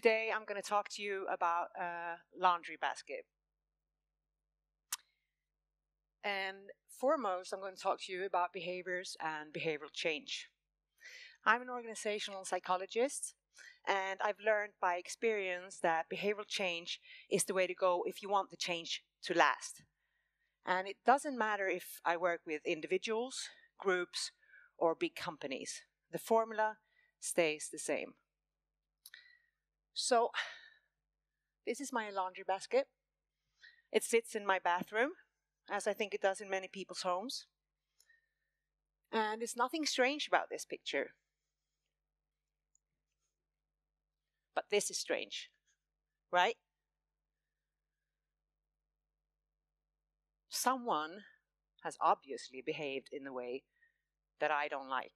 Today I'm going to talk to you about a laundry basket. And foremost, I'm going to talk to you about behaviors and behavioral change. I'm an organizational psychologist, and I've learned by experience that behavioral change is the way to go if you want the change to last. And it doesn't matter if I work with individuals, groups, or big companies. The formula stays the same. So, this is my laundry basket. It sits in my bathroom, as I think it does in many people's homes. And there's nothing strange about this picture. But this is strange, right? Someone has obviously behaved in a way that I don't like.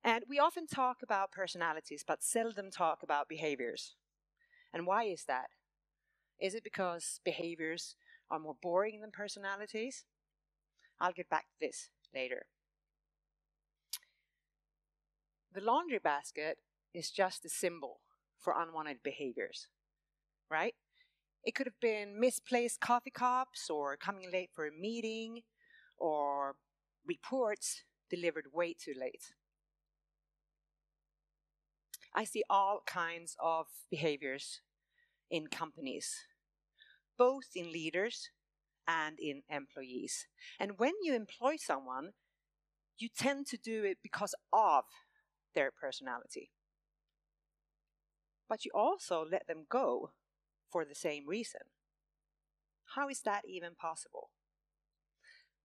And we often talk about personalities, but seldom talk about behaviors. And why is that? Is it because behaviors are more boring than personalities? I'll get back to this later. The laundry basket is just a symbol for unwanted behaviors, right? It could have been misplaced coffee cups, or coming late for a meeting, or reports delivered way too late. I see all kinds of behaviors in companies, both in leaders and in employees. And when you employ someone, you tend to do it because of their personality. But you also let them go for the same reason. How is that even possible?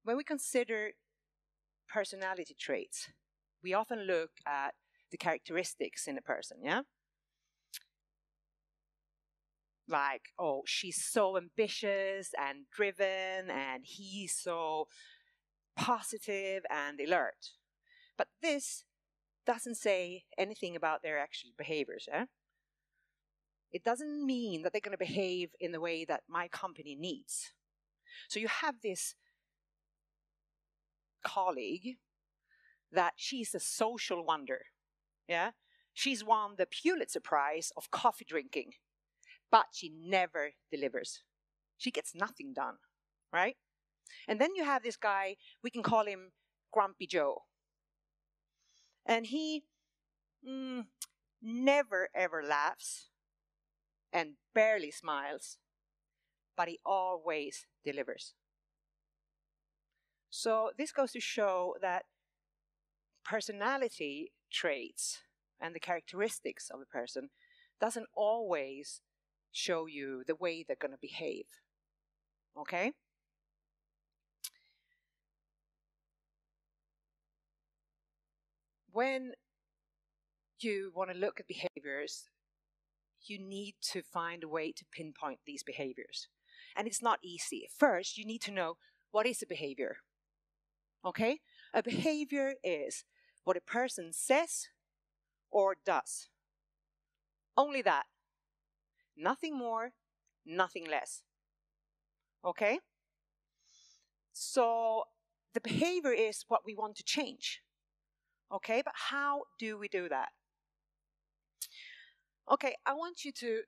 When we consider personality traits, we often look at the characteristics in a person, yeah? Like, oh, she's so ambitious and driven, and he's so positive and alert. But this doesn't say anything about their actual behaviors, eh? It doesn't mean that they're going to behave in the way that my company needs. So you have this colleague that she's a social wonder. Yeah, she's won the Pulitzer Prize of coffee drinking, but she never delivers. She gets nothing done, right? And then you have this guy, we can call him Grumpy Joe. And he never ever laughs and barely smiles, but he always delivers. So this goes to show that personality traits and the characteristics of a person doesn't always show you the way they're going to behave. Okay? When you want to look at behaviors, you need to find a way to pinpoint these behaviors. And it's not easy. First, you need to know, what is a behavior? Okay? A behavior is what a person says or does. Only that. Nothing more, nothing less. Okay? So the behavior is what we want to change. Okay, but how do we do that? Okay, I want you to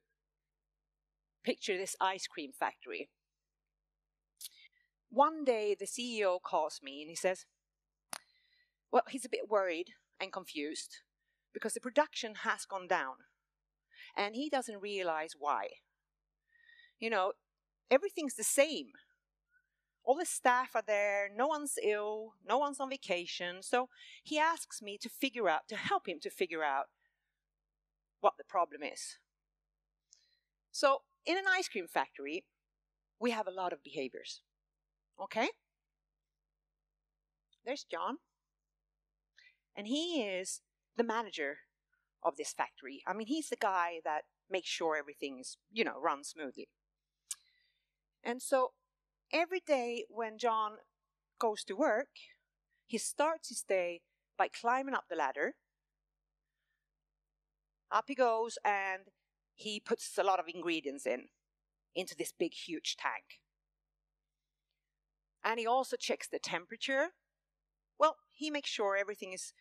picture this ice cream factory. One day the CEO calls me and he says, well, he's a bit worried and confused because the production has gone down and he doesn't realize why. You know, everything's the same. All the staff are there, no one's ill, no one's on vacation. So he asks me to help him to figure out what the problem is. So in an ice cream factory, we have a lot of behaviors. Okay? There's John. And he is the manager of this factory. I mean, he's the guy that makes sure everything is, runs smoothly. And so every day when John goes to work, he starts his day by climbing up the ladder. Up he goes and he puts a lot of ingredients into this big, huge tank. And he also checks the temperature. Well, he makes sure everything is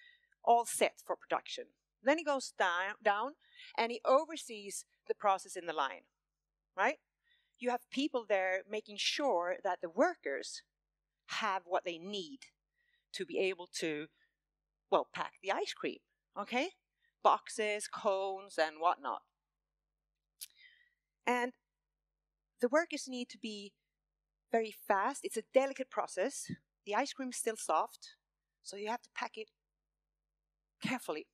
all set for production. Then he goes down and he oversees the process in the line, right? You have people there making sure that the workers have what they need to be able to, well, pack the ice cream, okay? Boxes, cones, and whatnot. And the workers need to be very fast. It's a delicate process. The ice cream is still soft, so you have to pack it carefully.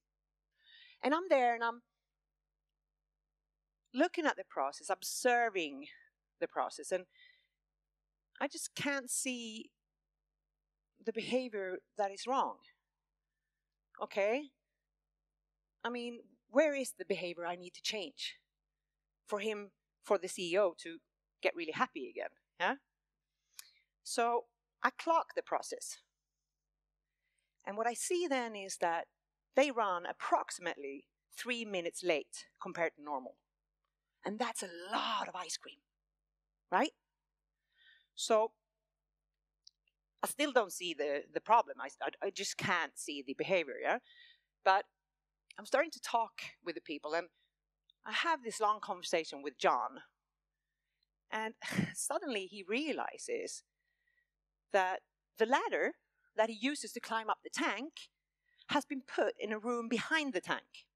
And I'm there and I'm looking at the process, observing the process, and I just can't see the behavior that is wrong. Okay? I mean, where is the behavior I need to change for the CEO to get really happy again? Yeah? So I clock the process. And what I see then is that they run approximately 3 minutes late compared to normal. And that's a lot of ice cream, right? So I still don't see the problem. I just can't see the behavior, yeah? But I'm starting to talk with the people, and I have this long conversation with John. And suddenly he realizes that the ladder that he uses to climb up the tank has been put in a room behind the tank.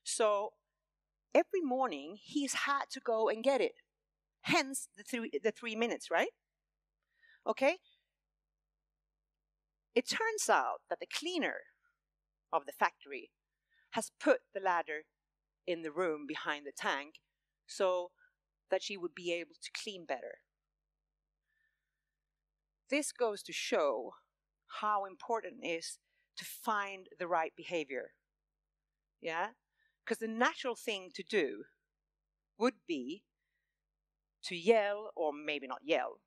So every morning he's had to go and get it. Hence the 3 minutes, right? Okay? It turns out that the cleaner of the factory has put the ladder in the room behind the tank so that she would be able to clean better. This goes to show how important it is to find the right behavior. Yeah? Because the natural thing to do would be to yell, or maybe not yell.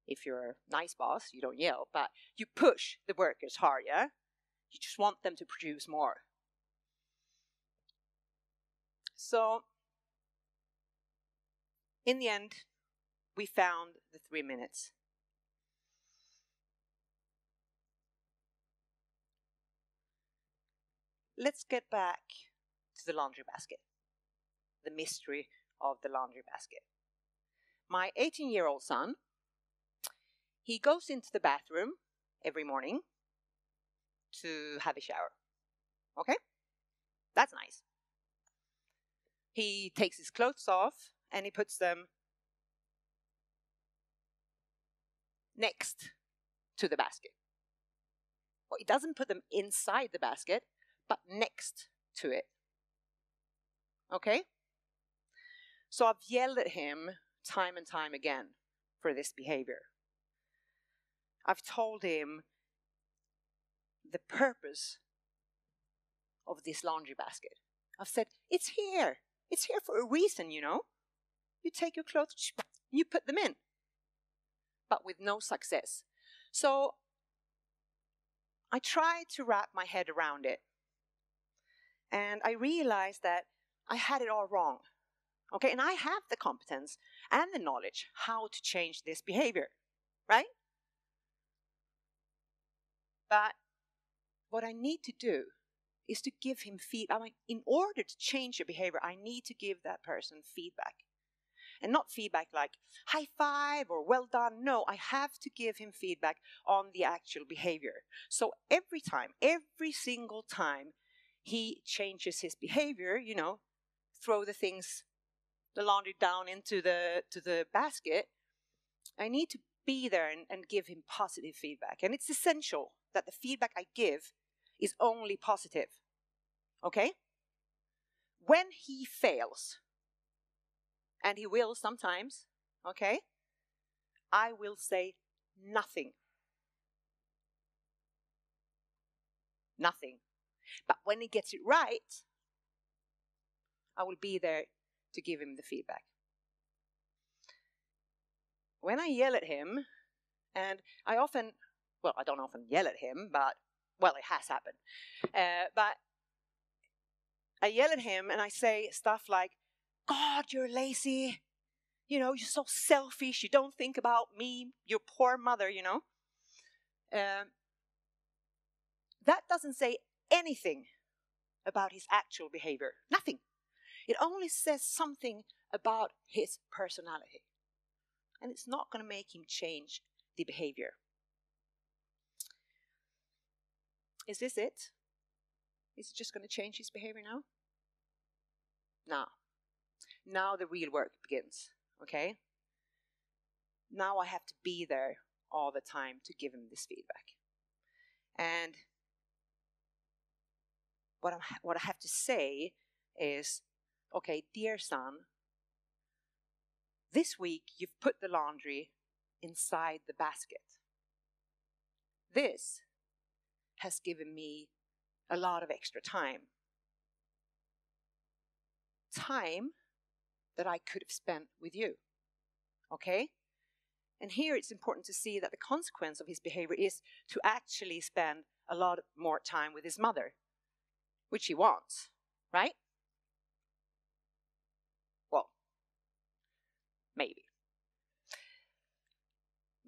If you're a nice boss, you don't yell, but you push the workers hard, yeah? You just want them to produce more. So, in the end, we found the 3 minutes. Let's get back to the laundry basket. The mystery of the laundry basket. My 18-year-old son, he goes into the bathroom every morning to have a shower. Okay? That's nice. He takes his clothes off and he puts them next to the basket. Well, he doesn't put them inside the basket, but next to it. Okay? So I've yelled at him time and time again for this behavior. I've told him the purpose of this laundry basket. I've said, it's here. It's here for a reason, you know. You take your clothes, you put them in. But with no success. So I tried to wrap my head around it. And I realized that I had it all wrong. Okay, and I have the competence and the knowledge how to change this behavior, right? But what I need to do is to give him feedback. I mean, in order to change your behavior, I need to give that person feedback. And not feedback like high five or well done. No, I have to give him feedback on the actual behavior. So every single time he changes his behavior, you know, throw the laundry down into the basket, I need to be there and give him positive feedback. And it's essential that the feedback I give is only positive. Okay? When he fails, and he will sometimes, okay, I will say nothing. Nothing. But when he gets it right, I will be there to give him the feedback. When I yell at him, and I don't often yell at him, but, well, it has happened. But I yell at him and I say stuff like, God, you're lazy. You know, you're so selfish. You don't think about me, your poor mother, you know. That doesn't say anything about his actual behavior. Nothing. It only says something about his personality. And it's not going to make him change the behavior. Is this it? Is it just going to change his behavior now? No. Now the real work begins, okay? Now I have to be there all the time to give him this feedback. And what I have to say is, okay, dear son, this week you've put the laundry inside the basket. This has given me a lot of extra time. Time that I could have spent with you. Okay? And here it's important to see that the consequence of his behavior is to actually spend a lot more time with his mother, which he wants, right? Well, maybe.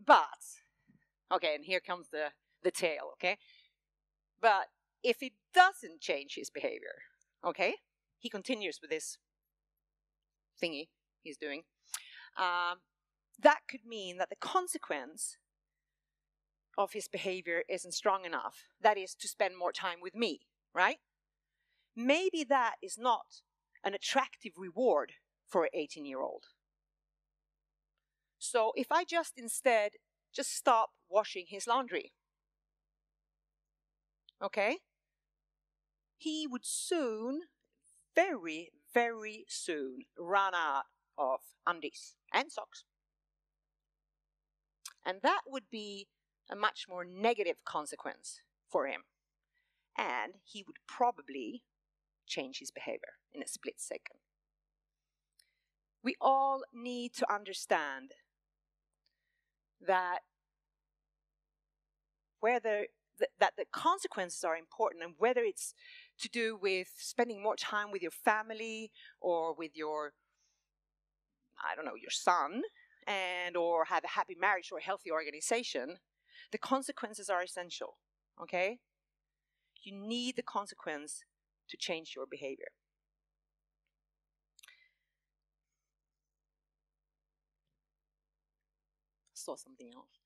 But, okay, and here comes the tail, okay? But if it doesn't change his behavior, okay, he continues with this thingy he's doing, that could mean that the consequence of his behavior isn't strong enough. That is, to spend more time with me, right? Maybe that is not an attractive reward for an 18-year-old. So if I instead stop washing his laundry, okay, he would soon, very, very soon, run out of undies and socks. And that would be a much more negative consequence for him. And he would probably change his behavior in a split second. We all need to understand that that the consequences are important, and whether it's to do with spending more time with your family or with your, I don't know, your son, and or have a happy marriage or a healthy organization, the consequences are essential, okay? You need the consequence to change your behavior. Saw something else.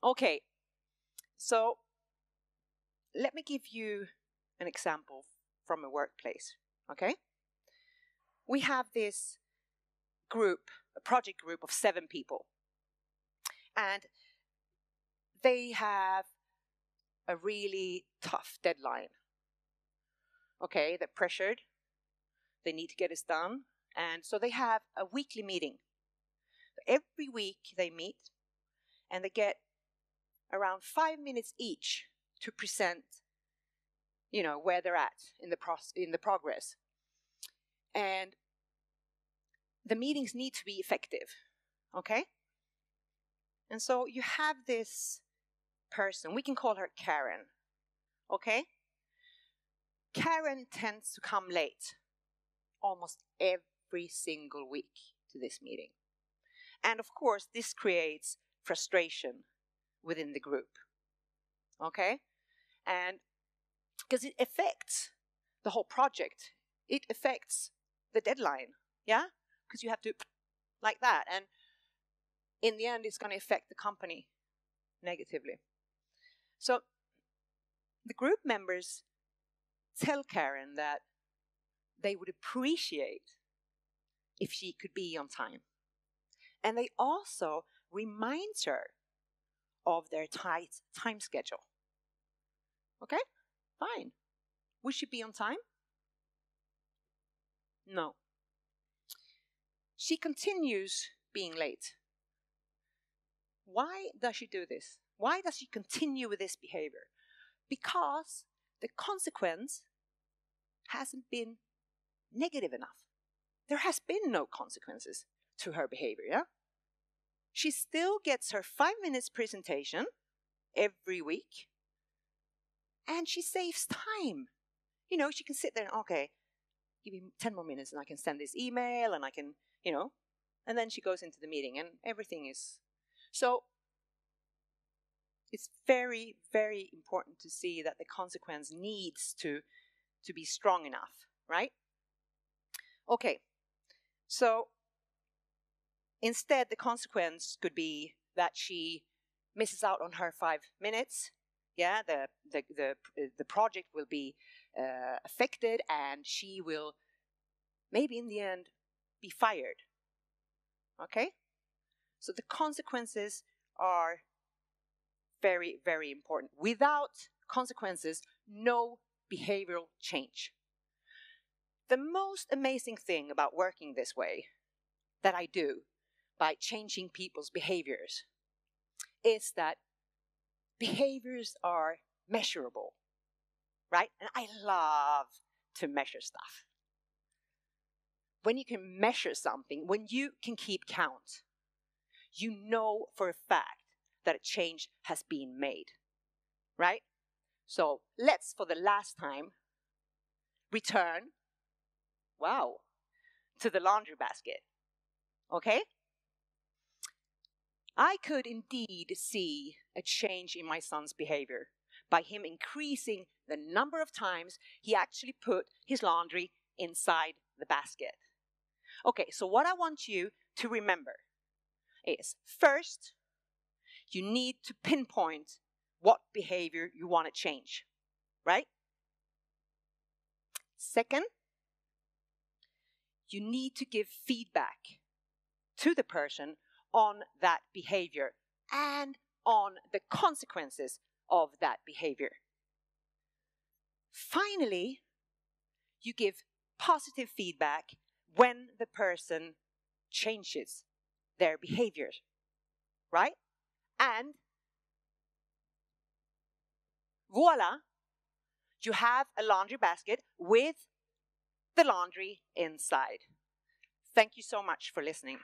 Okay, so let me give you an example from a workplace, okay? We have this group, a project group of 7 people, and they have a really tough deadline. Okay, they're pressured, they need to get this done, and so they have a weekly meeting. Every week they meet, and they get around 5 minutes each to present, you know, where they're at in the progress. And the meetings need to be effective, okay? And so you have this person, we can call her Karen, okay? Karen tends to come late almost every single week to this meeting. And of course, this creates frustration within the group, okay? And because it affects the whole project, it affects the deadline, yeah? Because you have to, like that, and in the end, it's going to affect the company negatively. So the group members tell Karen that they would appreciate if she could be on time. And they also remind her of their tight time schedule. Okay, fine. Would she be on time? No. She continues being late. Why does she do this? Why does she continue with this behavior? Because the consequence hasn't been negative enough. There has been no consequences to her behavior, yeah? She still gets her 5 minutes presentation every week, and she saves time. You know, she can sit there and, okay, give me 10 more minutes and I can send this email and I can, you know, and then she goes into the meeting and everything is. So it's very, very important to see that the consequence needs to be strong enough, right? Okay, so instead the consequence could be that she misses out on her 5 minutes. Yeah, the project will be affected, and she will maybe in the end be fired. Okay? So the consequences are very, very important. Without consequences, no behavioral change. The most amazing thing about working this way that I do by changing people's behaviors is that behaviors are measurable, right? And I love to measure stuff. When you can measure something, when you can keep count, you know for a fact that a change has been made, right? So let's, for the last time, return, wow, to the laundry basket, okay? I could indeed see a change in my son's behavior by him increasing the number of times he actually put his laundry inside the basket. Okay, so what I want you to remember is, first, you need to pinpoint what behavior you want to change, right? Second, you need to give feedback to the person on that behavior and on the consequences of that behavior. Finally, you give positive feedback when the person changes their behavior, right? And voila, you have a laundry basket with the laundry inside. Thank you so much for listening.